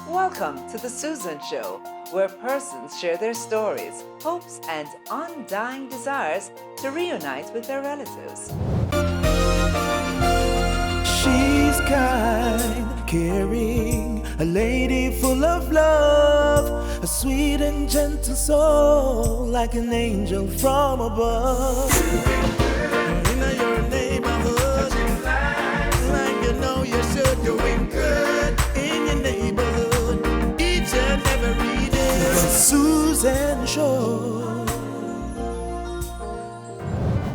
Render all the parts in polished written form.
Welcome to The Susan Show, where persons share their stories, hopes, and undying desires to reunite with their relatives. She's kind, caring, a lady full of love, a sweet and gentle soul, like an angel from above. In your neighborhood, like you know you should, doing good in your neighborhood, each and every day. The Susan Show.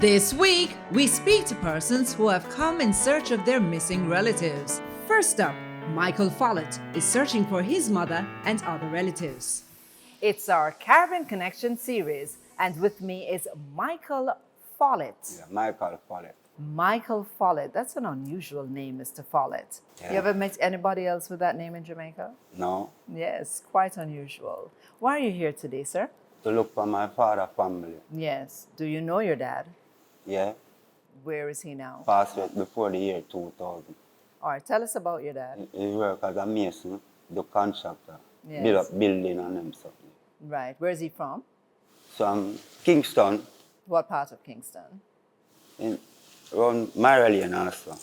This week, we speak to persons who have come in search of their missing relatives. First up, Michael Follett is searching for his mother and other relatives. It's our Caribbean Connection series, and with me is Michael Follett. Yeah, Michael Follett. Michael Follett. That's an unusual name, Mr. Follett. Yeah. You ever met anybody else with that name in Jamaica? No, Yes, quite unusual. Why are you here today, sir? to look for my father family. Yes. Do you know your dad? Yeah, Where is he now? passed away before the year 2000. All right, tell us about your dad. He worked as a mason, the contractor, Yes. build up building and them stuff. Right. Where is he from? So I'm Kingston, What part of Kingston? around Maryland also.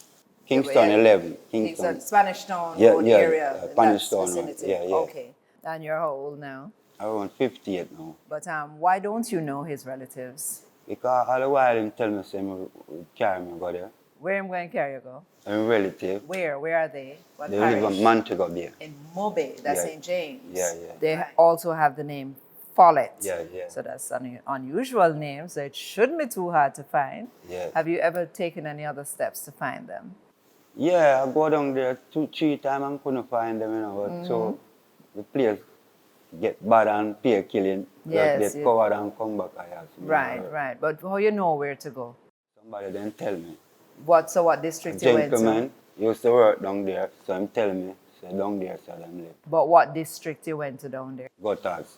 Kingston yeah. 11, Kingston, Kingston. Spanish Town Yeah, road yeah, area. yeah, in Spanish that Town, vicinity. yeah, yeah. Okay. And you're how old now? Around 58 now. But why don't you know his relatives? Because all the while he tell me say he would carry me go there. Where am I going to carry you go? I'm relative. Where? Where are they? What They live parish? in Montego Bay. In Mobe, that's Yeah. St. James. Yeah, yeah. They also have the name Follett. Yeah, yeah. So that's an unusual name, so it shouldn't be too hard to find. Yeah. Have you ever taken any other steps to find them? Yeah, I go down there 2-3 times and couldn't find them, you know. But so the place get bad and pay killing. Yes, Get yeah. covered and come back. Right. But how you know where to go? Somebody then tell me. What A district you went to? gentleman used to work down there, so him tell me, say down there, so them live. But what district you went to down there? Gutters.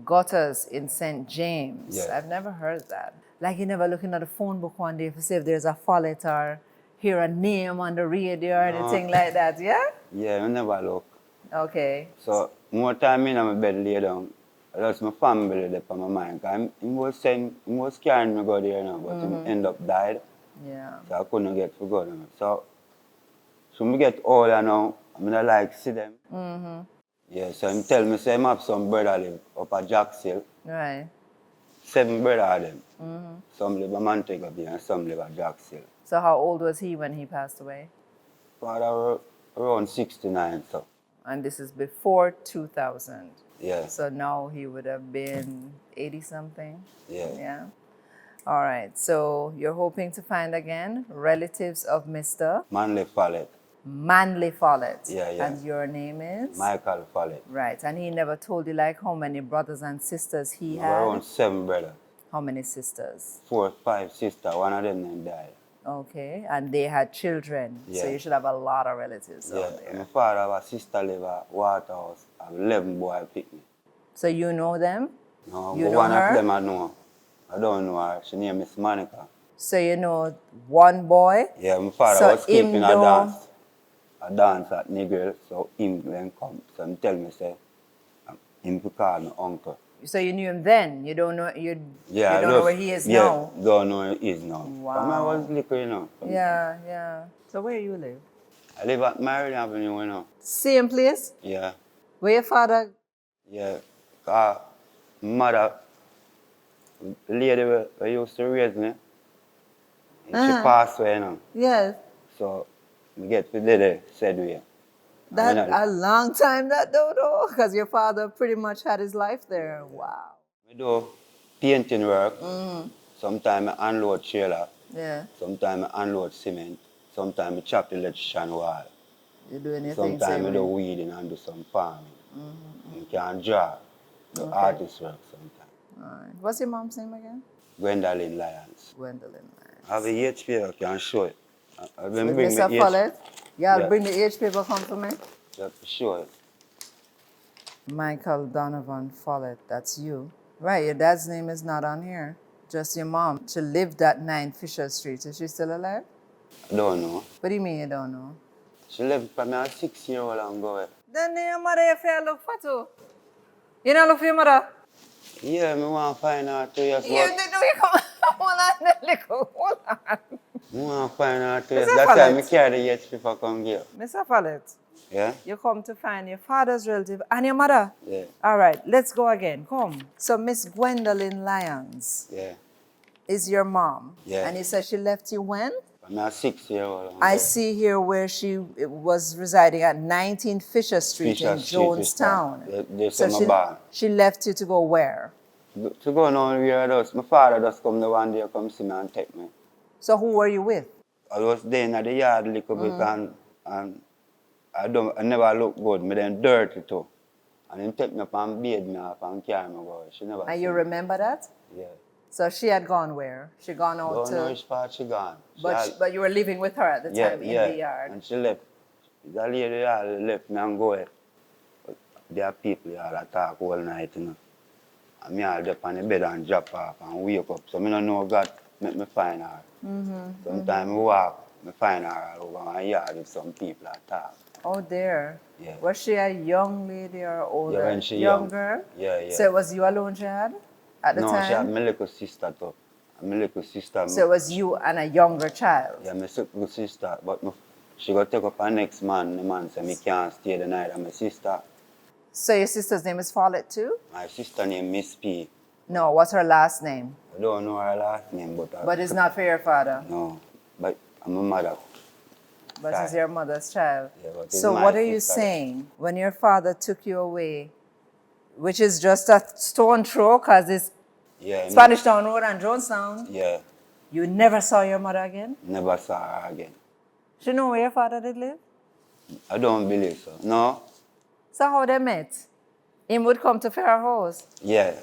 Gutters in St. James. Yeah. I've never heard that. Like you never looking at the phone book one day to see if there's a Follett or hear a name on the radio or anything like that, yeah? Yeah, I never look. Okay. So more time in my bed lay down, that's my family there on my mind. Cause he was carrying me go there, you know, but he end up died. Yeah. So I couldn't get to go there. So me get older now, I mean I like see them. Yeah, so him tell me say him have some brother live up at Jackshill. Right. 7 brother of them. Some live at Montego Bay and some live at Jackshill. So how old was he when he passed away? Father around 69, so And this is before 2000. yeah. So now he would have been 80 something. Yeah. Yeah. All right. So you're hoping to find again relatives of Mr. Manley Follett, Manley Follett. Yeah, yeah. And your name is? Michael Follett. Right. And he never told you like how many brothers and sisters he had? Around 7 brothers. How many sisters? 4, 5 sisters, one of them then died. Okay. And they had children. So Yeah. you should have a lot of relatives Yeah. out there. My father have a sister live at Waterhouse, have 11 boy pick me. So you know them? No, You but know one her? of them I know. I don't know her. She name is Monica. So you know one boy? Yeah, my father So was keeping him a know- dance. A dance at Nigel, so him then come. So him tell me say, him to call me uncle. So you knew him then? You don't know Yeah, you I don't know just- where he is yeah, now? don't know where he is now. Wow. But I was little, you know. Yeah. So where you live? I live at Maryland Avenue, you know. Same place? Yeah, Where your father? yeah. Cause mother, the lady who used to raise me, she passed away, you know. Yes. So, we get to the said way. That I mean, I- a long time that though, because your father pretty much had his life there. Wow. We do painting work. Sometimes I unload trailer. Yeah. Sometimes I unload cement. Sometimes I chop the electrician wall. You do anything? Sometimes I same do way? weeding and do some farming. You can draw. The artist work sometimes. All right. What's your mom's name again? Gwendolyn Lyons. Gwendolyn. I have a HP I can show it. I've been With bringing Mr. the Follett? Yeah, Yeah. bring the age paper come for me. Yeah, show it. Michael Donovan Follett, that's you. Right, your dad's name is not on here. Just your mom. She lived at 9 Fisher Street. Is she still alive? I don't know. What do you mean you don't know? She left from me a 6-year-old ago. Then your mother if you look for too. You don't look for your mother? Yeah, me want to find her too, yes, You did we come hold on, little hold on. I want to find her too, Mr. yes. That's why I Follett. carry the yacht if I come here. Mr. Follett, Yeah? you come to find your father's relative and your mother? Yeah. All right, let's go again. Come. So Miss Gwendolyn Lyons Yeah. is your mom. Yeah. And you said she left you when? I'm a 6-year-old. I see here where she was residing at 19 Fisher Street Fisher in Street, Jonestown. There's So some bar. she left you to go where? To go on where does my father just come the one day come see me and take me. So who were you with? I was there in the yard a little bit and I never look good. Me then dirty too. And then take me up and bathe me off and carry me go. She never And see you me. remember that? Yeah. So she had gone where? She gone out Don't know to... which part she gone. But you were living with her at the time in the yard. And she left. The lady left me and go. But there are people here that talk all night, you know. And me all up on the bed and drop off and wake up. So I don't know God make me find her. Sometimes I walk, I find her all over my yard with some people that talk. Oh, dear. Yeah. Was she a young lady or older? Yeah, when she young young. girl? Yeah, yeah. So it was you alone she had at the No, time? she had my little sister too. And my little sister. So it was you and a younger child? Yeah, my little sister. But she got take up her next man. The man said, I can't stay the night with my sister. So your sister's name is Follett too? My sister named Miss P. No, what's her last name? I don't know her last name, but... But it's not for your father? No, but I'm a mother. But it's your mother's child. Yeah, but it's So my what are you sister. saying when your father took you away, which is just a stone throw because it's Yeah, Spanish Town Road and Jonestown, Yeah, you never saw your mother again? never saw her again. She know where your father did live? I don't believe so. No? So how they met? Him would come to Fair House. Yeah.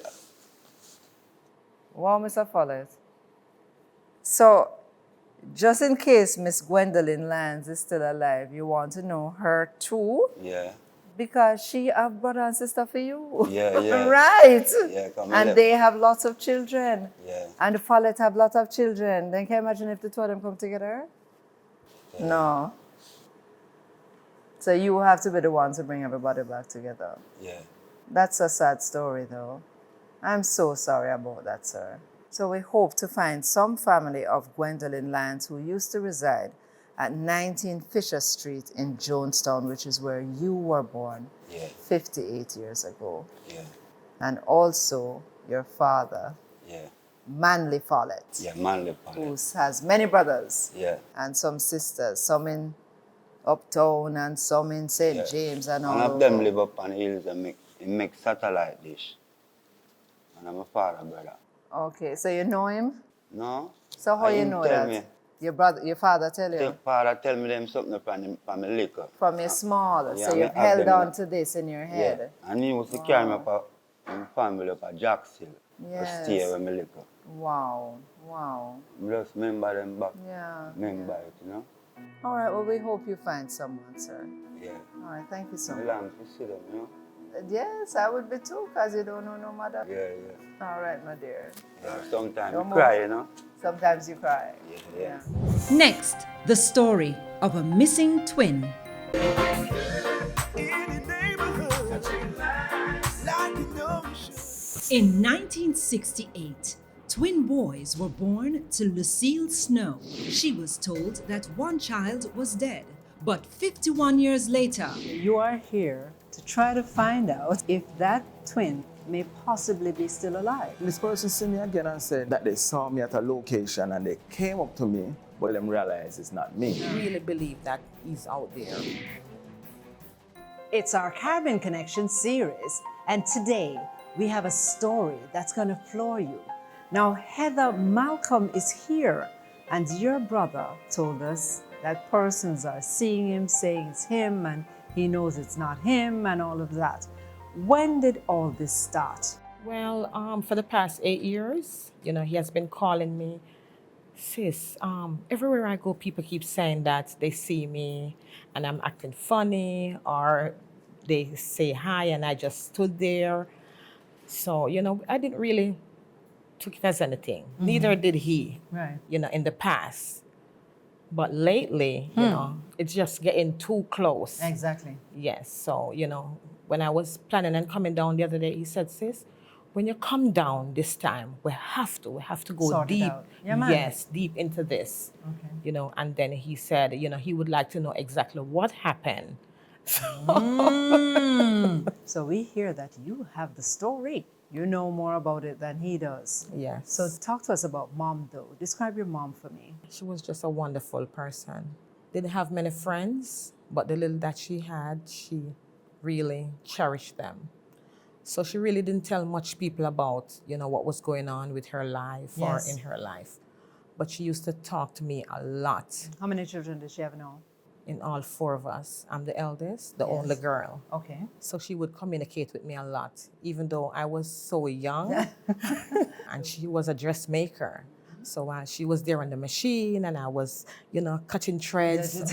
Wow, Mr. Follett. So, just in case Miss Gwendolyn Lyons is still alive, you want to know her too? Yeah. Because she have brother and sister for you. Yeah, yeah. Right. Yeah, come And left. they have lots of children. Yeah. And the Follett have lots of children. Then can you imagine if the two of them come together? Yeah. No. So you have to be the one to bring everybody back together. Yeah. That's a sad story, though. I'm so sorry about that, sir. So we hope to find some family of Gwendolyn Lyons who used to reside at 19 Fisher Street in Jonestown, which is where you were born Yeah. 58 years ago. Yeah. And also your father, Yeah. Manly Follett, Yeah, manly who palette. has many brothers Yeah. and some sisters, some in Uptown and some in St. Yeah. James and all One of over. them live up on the hills and make satellite dish. And I'm a father, brother. Okay, so you know him? No? So how And you him know tell that? Me, Your father tell you? father tell me them something from the liquor. From your small, Yeah, so me you've have held them, on yeah. to this in your Yeah. head. And he used to carry me up my family up at Jackshill. Yes. Stay with me liquor. Wow, wow. Just remember them back. Yeah. Remember it, you know? All right, well, we hope you find someone, sir. Yeah. All right, thank you so I much. long to see them, you know? Yes, I would be too, because you don't know no mother. Yeah, yeah. All right, my dear. Yeah, sometimes No you more. cry, you know? Sometimes you cry. Yeah, yeah. Yeah. Next, the story of a missing twin. In 1968, twin boys were born to Lucille Snow. She was told that one child was dead, but 51 years later, You are here to try to find out if that twin may possibly be still alive. This person see me again and said that they saw me at a location and they came up to me, but them realized it's not me. really believe that he's out there. It's our Caribbean Connection series, and today we have a story that's going to floor you. Now, Heather Malcolm is here, and your brother told us that persons are seeing him, saying it's him, and he knows it's not him, and all of that. When did all this start? Well, for the past 8 years, he has been calling me, sis, everywhere I go, people keep saying that they see me and I'm acting funny, or they say hi and I just stood there. So, I didn't really took it as anything. Neither did he, Right. in the past. But lately, you know, it's just getting too close. Exactly. Yes. So, you know, when I was planning on coming down the other day, he said, sis, when you come down this time, we have to go Sort it deep. out. Yeah, man. Yes, deep into this. Okay. You know, and then he said, you know, he would like to know exactly what happened. So we hear that you have the story. You know more about it than he does. Yes. So talk to us about mom, though. Describe your mom for me. She was just a wonderful person. Didn't have many friends, but the little that she had, she really cherished them. So she really didn't tell much people about, you know, what was going on with her life Yes. or in her life. But she used to talk to me a lot. How many children does she have now? In all four of us, I'm the eldest, the Yes. only girl. Okay. So she would communicate with me a lot, even though I was so young. And she was a dressmaker. So while she was there on the machine and I was, you know, cutting threads and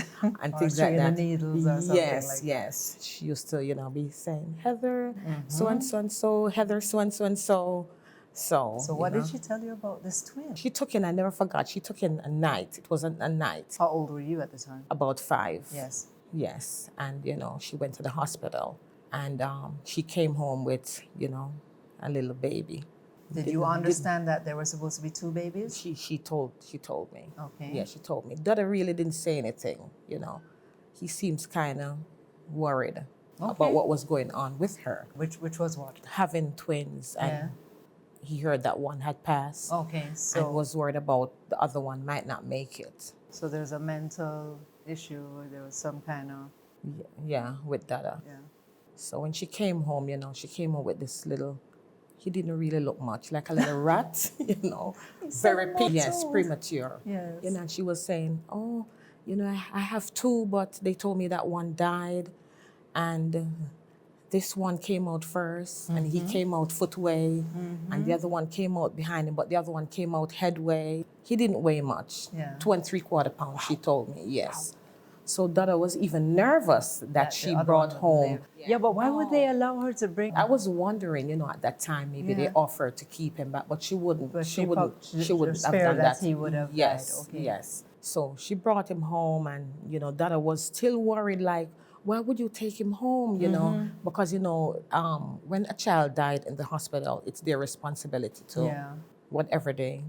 Or things like stringing the that. needles or something Yes, like that. yes. She used to, you know, be saying, Heather, so and so and so, Heather, so and so and so. So What you did know, she tell you about this twin? She took in, I never forgot, she took in a night. It was a night, How old were you at the time? about 5. Yes. Yes, and you know, she went to the hospital and she came home with, you know, a little baby. Did you understand that there were supposed to be 2 babies? She told me. Okay. Yeah, she told me. Dada really didn't say anything, you know. He seems kind of worried about what was going on with her. Which was what? Having twins, and Yeah. he heard that one had passed Okay, so and was worried about the other one might not make it. so there's a mental issue, or there was some kind of Yeah, with Dada. yeah. So when she came home, you know, she came home with this little, he didn't really look much, like a little rat, you know, very yes, premature. Yes. You know, and she was saying, oh, you know, I have 2, but they told me that one died, and this one came out first, and he came out footway, and the other one came out behind him, but the other one came out headway. He didn't weigh much, Yeah. 2 3/4 pounds, she told me, yes. So Dada was even nervous that the she other brought one home. wasn't there. Yeah, but why would they allow her to bring? I was wondering, you know, at that time maybe they Yeah. offered to keep him back, but she wouldn't. But she she wouldn't. prob- She wouldn't she have feared done that that. he would have yes, died. Okay. yes. So she brought him home, and you know, Dada was still worried. Like, why would you take him home? You know, because you know, when a child died in the hospital, it's their responsibility to Yeah. whatever they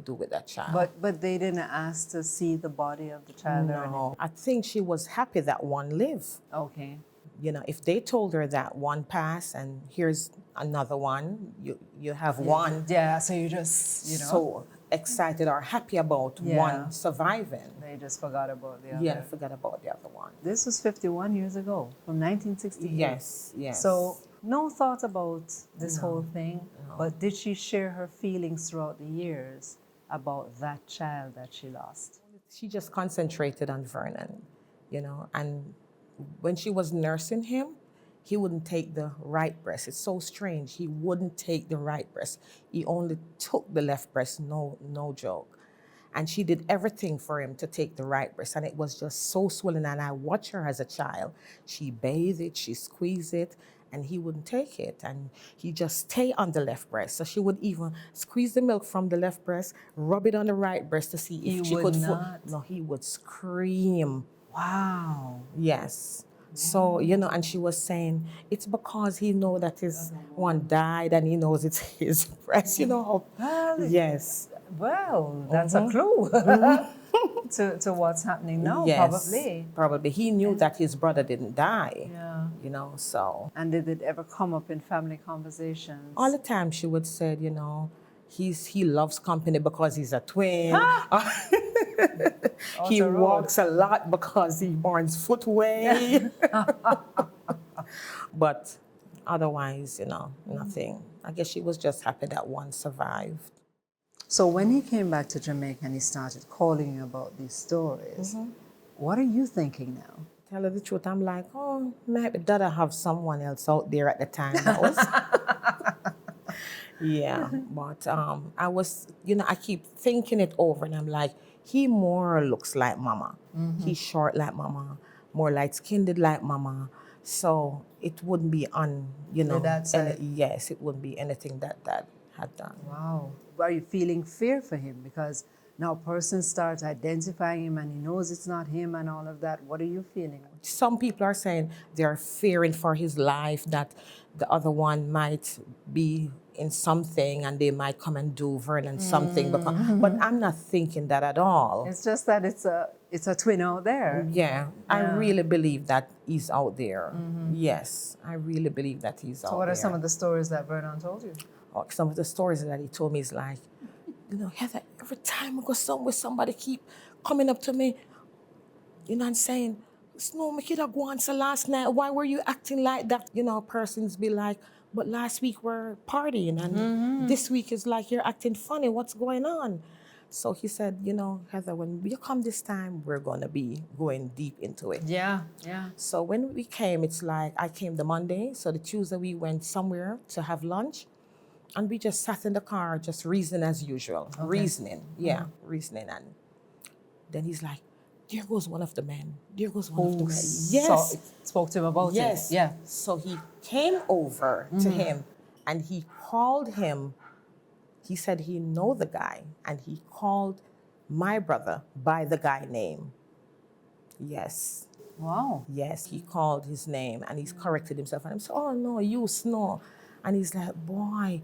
do with that child. But they didn't ask to see the body of the child or anything. no, I think she was happy that one lived. Okay. You know, if they told her that one passed and here's another one, you have one. Yeah, so you just, you know, So excited or happy about Yeah. one surviving. they just forgot about the other. Yeah, forget about the other one. This was 51 years ago, from 1968. Yes, yes. So no thought about this whole thing, but did she share her feelings throughout the years about that child that she lost? She just concentrated on Vernon, you know, and when she was nursing him, he wouldn't take the right breast. It's so strange. He wouldn't take the right breast. He only took the left breast, no joke. And she did everything for him to take the right breast. And it was just so swollen. And I watched her as a child. She bathed it, she squeezed it, and he wouldn't take it. And he just stay on the left breast. So she would even squeeze the milk from the left breast, rub it on the right breast to see if He she would could. not? No, he would scream. Wow. Yes. So, you know, and she was saying, it's because he know that his one died and he knows it's his breast, you know. Well, Yes. Well, that's a clue to what's happening now, Yes, probably. Probably. He knew that his brother didn't die, Yeah. you know, so. And did it ever come up in family conversations? All the time she would say, you know, he loves company because he's a twin. He the road. walks a lot because he burns footway. But otherwise, you know, nothing. I guess she was just happy that one survived. So when he came back to Jamaica and he started calling you about these stories, what are you thinking now? Tell her the truth, I'm like, oh, maybe Dada have someone else out there at the time. That was, yeah, but I was, you know, I keep thinking it over and I'm like, he more looks like mama. He's short like mama, more light-skinned like mama. So it wouldn't be you know, Your dad side? yes, it wouldn't be anything that Dad had done. Wow. Are you feeling fear for him? Because now person starts identifying him and he knows it's not him and all of that, what are you feeling? Some people are saying they're fearing for his life, that the other one might be in something and they might come and do Vernon something. But I'm not thinking that at all. It's just that it's a twin out there. Yeah, I really believe that he's out there. Yes, I really believe that he's out there. So what are some of the stories that Vernon told you? Oh, some of the stories that he told me is like, Heather, every time I go somewhere, somebody keep coming up to me, and saying, Snow, my kid go on, so last night, why were you acting like that? Persons be like, but last week we're partying, and this week is like you're acting funny. What's going on? So he said, Heather, when you come this time, we're going to be going deep into it. Yeah. So when we came, it's like I came the Monday, so the Tuesday we went somewhere to have lunch. And we just sat in the car, just reasoning as usual. Okay. Reasoning. And then he's like, there goes one of the men. There goes one of the men. Yes. Spoke to him about it. Yes. Yeah. So he came over to him and he called him. He said he know the guy. And he called my brother by the guy name. Yes. Wow. Yes, he called his name and he's corrected himself. And I'm saying, oh no, you Snow. And he's like, boy,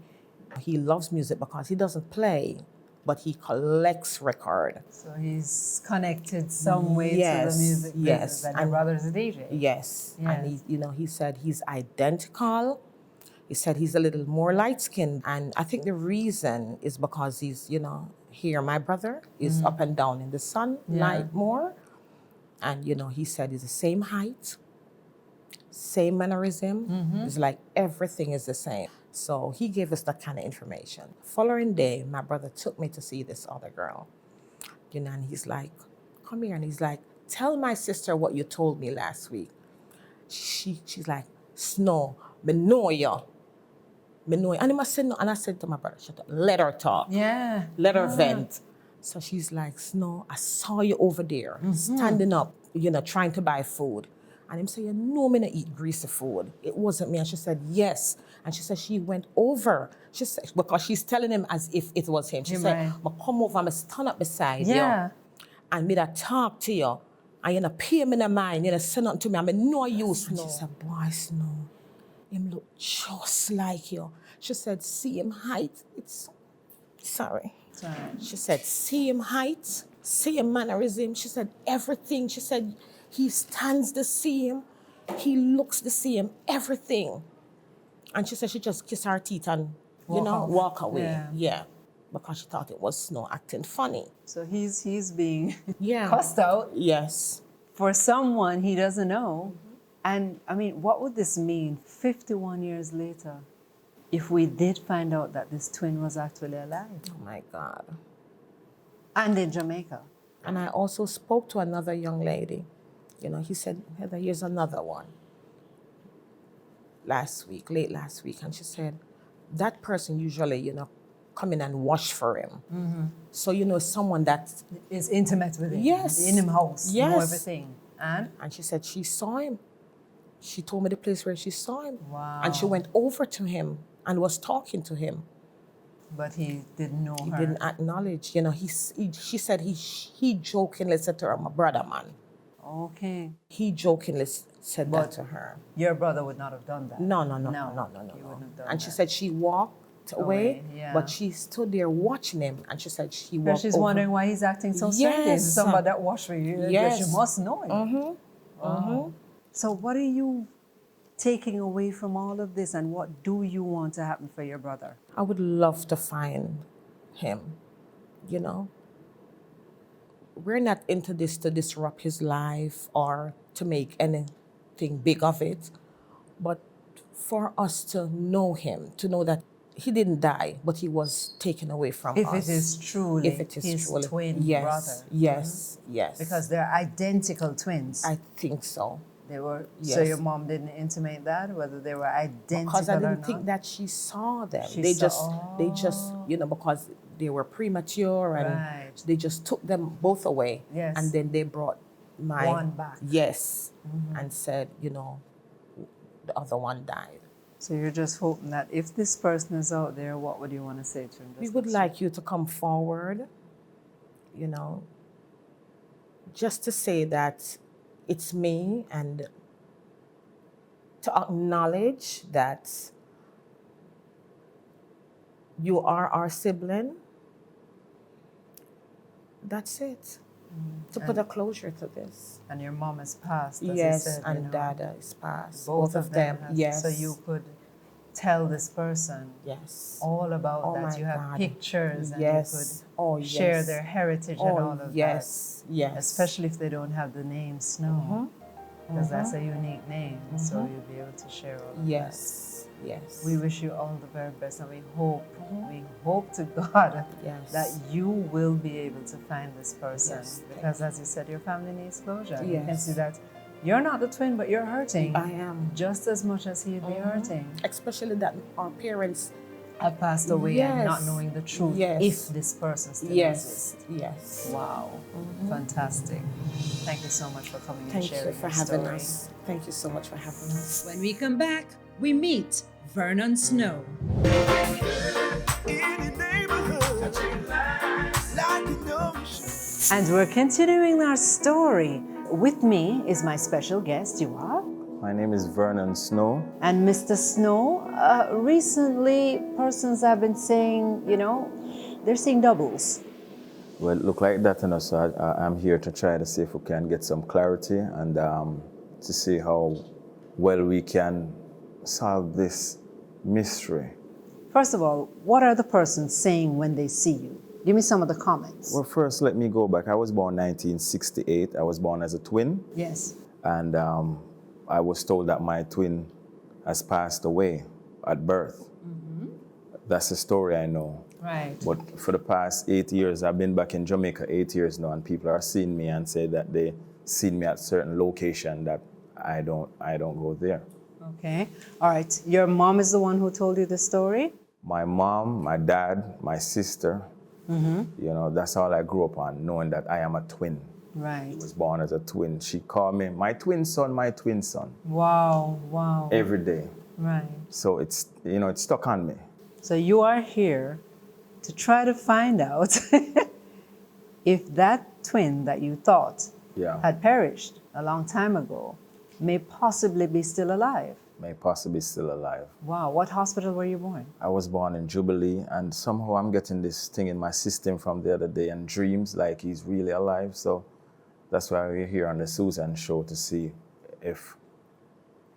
he loves music because he doesn't play, but he collects record. So he's connected some way to the music business. And your brother's a DJ. Yes. And he said he's identical. He said he's a little more light-skinned. And I think the reason is because he's, here, my brother is up and down in the sunlight more. And, he said he's the same height, same mannerism. It's like everything is the same. So he gave us that kind of information. Following day, my brother took me to see this other girl. And he's like, come here. And he's like, tell my sister what you told me last week. She's like, Snow, me know you. And I said to my brother, shut up, let her talk. Yeah. Let her vent. So she's like, Snow, I saw you over there, standing up, trying to buy food. And him say, me not eat greasy food. It wasn't me. And she said, yes. And she said she went over. She said, because she's telling him as if it was him. She said, I come over, I stand up beside you. And me that talk to you. And you pay me the mind, say nothing to me. I know you, Snow. And she said, boy, Snow, him look just like you. She said, see him height. Sorry. She said, see him height, see him mannerism. She said, everything. She said, he stands the same, he looks the same, everything. And she said she just kissed her teeth and, walk away. Yeah. Because she thought it was Snow acting funny. So he's being cussed out. Yes. For someone he doesn't know. And, what would this mean 51 years later if we did find out that this twin was actually alive? Oh, my God. And in Jamaica. And I also spoke to another young lady. He said, Heather, here's another one. Late last week. And she said, that person usually, come in and wash for him. So, someone that is intimate with him. Yes. In him house. Yes. Know everything. And she said she saw him. She told me the place where she saw him. Wow. And she went over to him and was talking to him. But he didn't know her. He didn't acknowledge. She said he jokingly said to her, my brother, man. Okay. He jokingly said that to her. Your brother would not have done that. No. He wouldn't have done and that. she said she walked away, but she stood there watching him. And she said she walked she's over. wondering why he's acting so strange. This is somebody that washed for you. Yes. She must know him. So what are you taking away from all of this, and what do you want to happen for your brother? I would love to find him, We're not into this to disrupt his life or to make anything big of it, but for us to know him, to know that he didn't die, but he was taken away from us. If it is truly his twin brother. Yes. Because they're identical twins. I think so. They were. Yes. So your mom didn't intimate that, whether they were identical because I or didn't not? think that she saw them. She They saw- just, because they were premature and Right. they just took them both away. Yes. And then they brought my One back. Yes, and said, the other one died. So you're just hoping that if this person is out there, what would you want to say to him? We would like you to come forward, you know, just to say that it's me and to acknowledge that you are our sibling. That's it. To put a closure to this. And your mom is passed, as Yes, you said, and you know. Dada is passed. Both of them. Yes. So you could tell this person Yes. all about Oh that. my You have God. pictures and Yes. Oh, you could share yes. their heritage and all of yes. that. Yes. Especially if they don't have the name Snow, because that's a unique name. So you'll be able to share all of that. Yes. Yes. We wish you all the very best, and we hope to God Yes. that you will be able to find this person. Yes, thank Because as you said, your family needs closure. You can Yes. see that you're not the twin, but you're hurting I am. just as much as he'd be hurting. Especially that our parents. Have passed away and not Yes. knowing the truth Yes. if this person still Yes. exists. Yes. Wow, fantastic. Thank you so much for coming and Thank sharing you for your having story. us. Thank you so much for having us. When we come back, we meet Vernon Snow. Any neighborhood, like you know you should. And we're continuing our story. With me is my special guest, you are? My name is Vernon Snow. And Mr. Snow, recently persons have been saying, you know, they're seeing doubles. Well, it look like that, and so I'm here to try to see if we can get some clarity and to see how well we can solve this mystery. First of all, what are the persons saying when they see you? Give me some of the comments. Well, first, let me go back. I was born 1968. I was born as a twin, Yes. and I was told that my twin has passed away at birth. That's the story I know. Right. But for the past 8 years, I've been back in Jamaica 8 years now, and people are seeing me and say that they seen me at certain location that I don't go there. Okay. All right. Your mom is the one who told you the story? My mom, my dad, my sister, you know, that's all I grew up on, knowing that I am a twin. Right. I was born as a twin. She called me my twin son, my twin son, Wow. Wow. every day. Right. So it's, you know, it's stuck on me. So you are here to try to find out if that twin that you thought Yeah, had perished a long time ago may possibly be still alive. may possibly still alive. Wow. What hospital were you born? I was born in Jubilee, and somehow I'm getting this thing in my system from the other day, and dreams like he's really alive. So that's why we're here on the Susan Show, to see if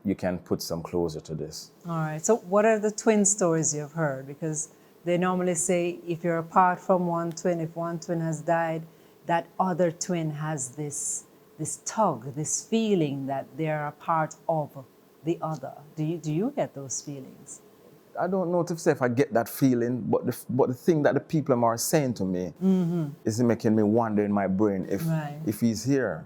you can put some closure to this. All right. So what are the twin stories you've heard? Because they normally say if you're apart from one twin, if one twin has died, that other twin has this tug, this feeling that they're a part of the other. Do you get those feelings? I don't know if I get that feeling, but the thing that the people are saying to me is making me wonder in my brain if he's here.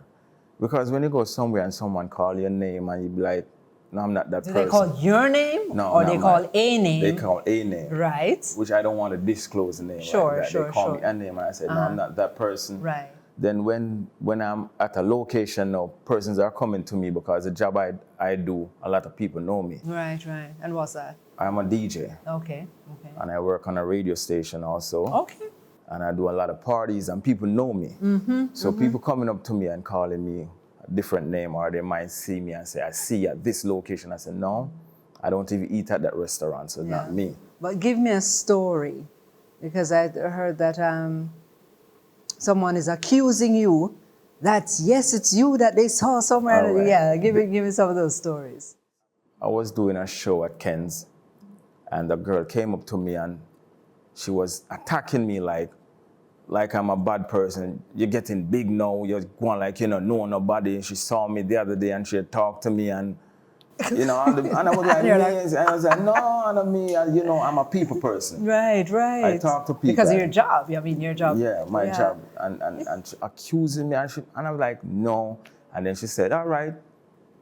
Because when you go somewhere and someone call your name and you be like, no, I'm not that Do person. they call your name? No, or not they call mine. a name? They call a name. Right. Which I don't want to disclose the name. Sure, like that. sure, They call sure. me a name and I say, no, I'm not that person. Right. Then when I'm at a location now, persons are coming to me because the job I do, a lot of people know me. Right. And what's that? I'm a DJ Okay. and I work on a radio station also. Okay. And I do a lot of parties and people know me. So people coming up to me and calling me a different name, or they might see me and say, I see you at this location. I say, no, I don't even eat at that restaurant, so it's not me. But give me a story, because I heard that someone is accusing you that, yes, it's you that they saw somewhere. All right. Yeah, give me some of those stories. I was doing a show at Ken's, and the girl came up to me and she was attacking me like I'm a bad person. You're getting big now. You're going like, you know nobody. She saw me the other day and she had talked to me and, and I was like, and I was like, no, not me. I'm a people person. Right. I talk to people. Because of your job. I mean, your job. Yeah, my job. And she accusing me. And I was like, no. And then she said, all right.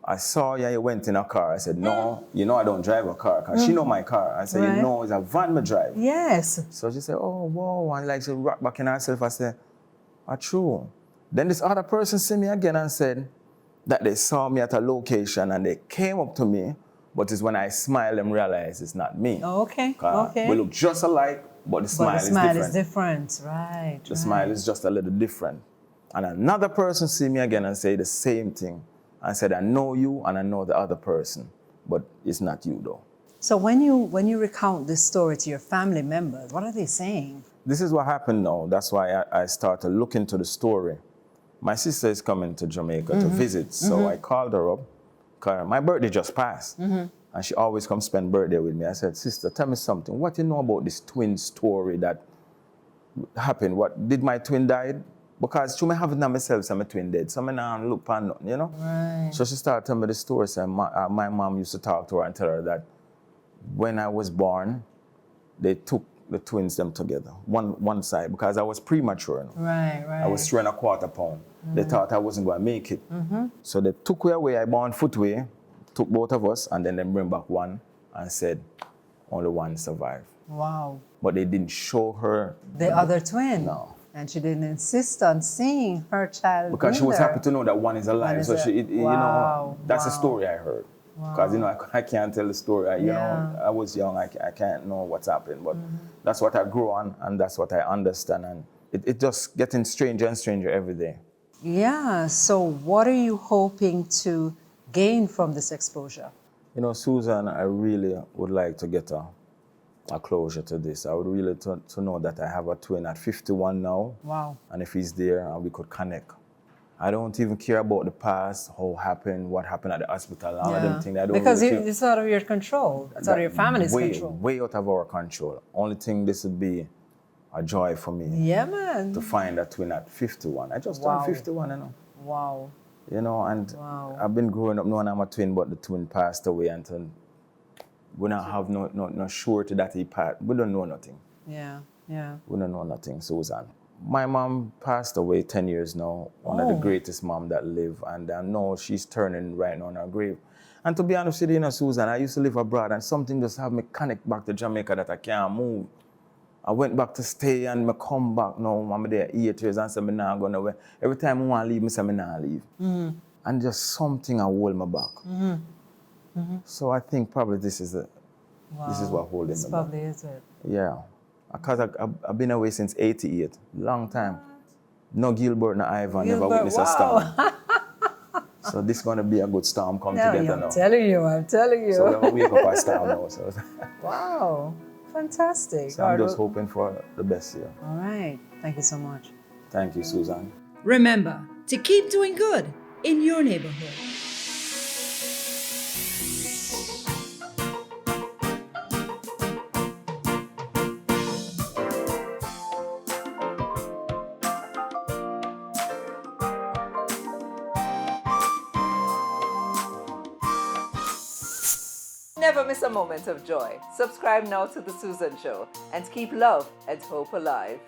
I saw you went in a car. I said, no, I don't drive a car. Because she know my car. I said, Right. it's a van me drive. Yes. So she said, oh, whoa. And like she rocked back in herself. I said, true. Then this other person see me again and said that they saw me at a location and they came up to me, but it's when I smile and realize it's not me. Okay. 'Cause Okay. we look just alike. but the But smile, the smile is is different. different, right? The smile is just a little different. And another person see me again and say the same thing. I said, I know you and I know the other person, but it's not you though. So when you recount this story to your family members, what are they saying? This is what happened now. That's why I started looking into the story. My sister is coming to Jamaica to visit, so I called her up. 'Cause my birthday just passed, and she always comes spend birthday with me. I said, sister, tell me something. What do you know about this twin story that happened? What did my twin die? Because she may have it now myself, so my twin dead. So I now look on nothing, you know? Right. So she started telling me the story. Saying my mom used to talk to her and tell her that when I was born, they took the twins them together, one side, because I was premature. You know? Right. I was 3.25 pounds. They thought I wasn't going to make it. So they took me away, I born footway, took both of us, and then they bring back one and said, only one survived. Wow. But they didn't show her. The other twin. No. And she didn't insist on seeing her child. Because she was either. happy to know that one is alive. One is so a- you Wow, know, that's a wow. story I heard. Because, you know, I can't tell the story. You Yeah. know, I was young, I can't know what's happened. But that's what I grew on, and that's what I understand. And it just getting stranger and stranger every day. Yeah. So what are you hoping to gain from this exposure? You know, Susan, I really would like to get a closure to this. I would really to know that I have a twin at 51 now. Wow. And if he's there, we could connect. I don't even care about the past, what happened at the hospital, all of them things. I don't Because really care. it's out of your control. It's out of your family's control. Way out of our control. Only thing this would be a joy for me Yeah, man. to find a twin at 51. I just Wow. turned 51, you know. Wow. You know, and Wow. I've been growing up knowing I'm a twin, but the twin passed away, and we don't have no surety that he passed. We don't know nothing. Yeah. Yeah. We don't know nothing, Susan. My mom passed away 10 years now, one of the greatest mom that lived, and I know she's turning right now in her grave. And to be honest with you, Susan, I used to live abroad, and something just have me connect back to Jamaica that I can't move. I went back to stay, and I come back now. I'm there 8 years, and say I'm not going away. Every time I want to leave, I say I'm not leave. And just something I hold me back. So I think probably this is what holding This me back. probably is it. Yeah, because I've been away since 88, long time. No Gilbert, no Ivan, never Gilbert, witnessed a storm. So this is going to be a good storm come together now. I'm telling you. So we're going to wake up a storm now. So, Wow. Fantastic. so I'm just hoping for the best here. All right. Thank you so much. Thank you, Susan. Remember to keep doing good in your neighborhood. Never miss a moment of joy. Subscribe now to The Susan Show and keep love and hope alive.